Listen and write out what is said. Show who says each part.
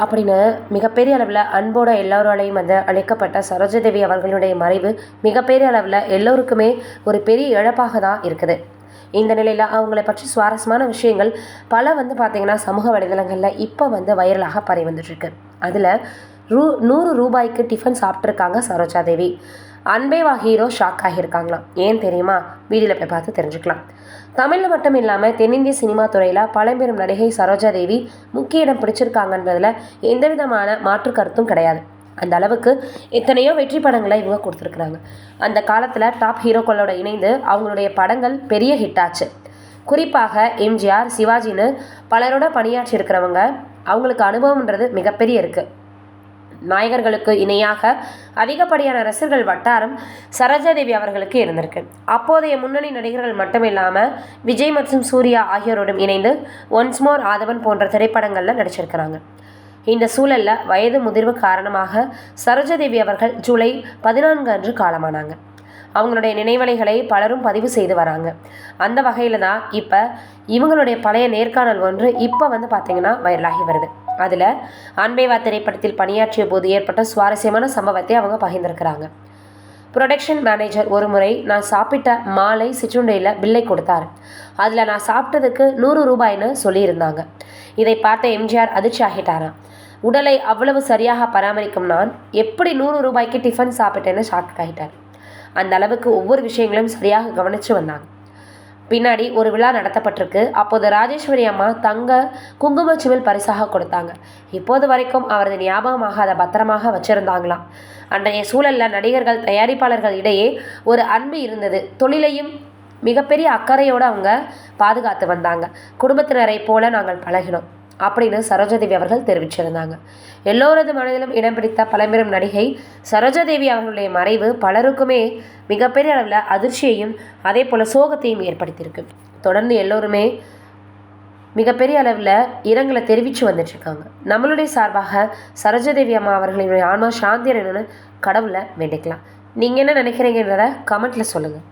Speaker 1: அப்படின்னு மிகப்பெரிய அளவில் அன்போட எல்லோராலையும் அழைக்கப்பட்ட சரோஜாதேவி அவர்களுடைய மறைவு மிகப்பெரிய அளவில் எல்லோருக்குமே ஒரு பெரிய இழப்பாக தான் இருக்குது. இந்த நிலையில் அவங்கள பற்றி சுவாரஸ்யமான விஷயங்கள் பல பார்த்திங்கன்னா சமூக வலைதளங்களில் இப்போ வைரலாக பரவி வந்துட்டுருக்கு. அதில் 100 ரூபாய்க்கு டிஃபன் சாப்பிட்ருக்காங்க சரோஜாதேவி. அன்பேவா ஹீரோ ஷாக் ஆகியிருக்காங்களாம். ஏன் தெரியுமா? வீடியோவில் போய் பார்த்து தெரிஞ்சுக்கலாம். தமிழில் மட்டும் இல்லாமல் தென்னிந்திய சினிமா துறையில் பழம்பெரும் நடிகை சரோஜாதேவி முக்கிய இடம் பிடிச்சிருக்காங்கன்றதில் எந்த விதமான மாற்று கருத்தும் கிடையாது. அந்த அளவுக்கு எத்தனையோ வெற்றி படங்களை இவங்க கொடுத்துருக்குறாங்க. அந்த காலத்தில் டாப் ஹீரோக்களோட இணைந்து அவங்களுடைய படங்கள் பெரிய ஹிட் ஆச்சு. குறிப்பாக எம்ஜிஆர், சிவாஜின்னு பலரோட பணியாற்றி இருக்கிறவங்க அவங்களுக்கு அனுபவம்ன்றது மிகப்பெரிய இருக்குது. நாயகர்களுக்கு இணையாக அதிகப்படியான ரசிகர்கள் வட்டாரம் சரோஜாதேவி அவர்களுக்கு இருந்திருக்கு. அப்போதைய முன்னணி நடிகர்கள் மட்டுமில்லாமல் விஜய் மற்றும் சூர்யா ஆகியோருடன் இணைந்து ஒன்ஸ் மோர் ஆதவன் போன்ற திரைப்படங்களில் நடிச்சிருக்கிறாங்க. இந்த சூழலில் வயது முதிர்வு காரணமாக சரோஜாதேவி அவர்கள் ஜூலை 14 அன்று காலமானாங்க. அவங்களுடைய நினைவலைகளை பலரும் பதிவு செய்து வராங்க. அந்த வகையில் தான் இப்போ இவங்களுடைய பழைய நேர்காணல் ஒன்று இப்போ பார்த்திங்கன்னா வைரலாகி வருது. அதில் அன்பேவா திரைப்படத்தில் பணியாற்றிய போது ஏற்பட்ட சுவாரஸ்யமான சம்பவத்தை அவங்க பகிர்ந்திருக்கிறாங்க. ப்ரொடக்ஷன் மேனேஜர் ஒரு முறை நான் சாப்பிட்ட மாலை சிற்றுண்டையில் பில்லை கொடுத்தார். அதில் நான் சாப்பிட்டதுக்கு 100 ரூபாய்னு சொல்லியிருந்தாங்க. இதை பார்த்த எம்ஜிஆர் அதிர்ச்சி ஆகிட்டாராம். உடலை அவ்வளவு சரியாக பராமரிக்கும் நான் எப்படி 100 ரூபாய்க்கு டிஃபன் சாப்பிட்டேன்னு ஷாக் ஆகிட்டார். அந்த அளவுக்கு ஒவ்வொரு விஷயங்களும் சரியாக கவனித்து வந்தாங்க. பின்னாடி ஒரு விழா நடத்தப்பட்டிருக்கு. அப்போது ராஜேஸ்வரி அம்மா தங்க குங்குமச்சிமிழ் பரிசாக கொடுத்தாங்க. இப்போது வரைக்கும் அவரது ஞாபகமாக அதை பத்திரமாக வச்சுருந்தாங்களாம். அன்றைய சூழலில் நடிகர்கள், தயாரிப்பாளர்கள் இடையே ஒரு அன்பு இருந்தது. தொழிலையும் மிகப்பெரிய அக்கறையோடு அவங்க பாதுகாத்து வந்தாங்க. குடும்பத்தினரை போல நாங்கள் பழகினோம் அப்படின்னு சரோஜாதேவி அவர்கள் தெரிவிச்சிருந்தாங்க. எல்லோரது மனதிலும் இடம் பிடித்த பழம்பெரும் நடிகை சரோஜாதேவி அவர்களுடைய மறைவு பலருக்குமே மிகப்பெரிய அளவில் அதிர்ச்சியையும் அதே போல் சோகத்தையும் ஏற்படுத்தியிருக்கு. தொடர்ந்து எல்லோருமே மிகப்பெரிய அளவில் இரங்கலை தெரிவித்து வந்துட்டுருக்காங்க. நம்மளுடைய சார்பாக சரோஜாதேவி அம்மா அவர்களினுடைய ஆன்மா சாந்தி அடையணும்னு கடவுளை வேண்டிக்கலாம். நீங்கள் என்ன நினைக்கிறீங்கன்றத கமெண்ட்டில் சொல்லுங்கள்.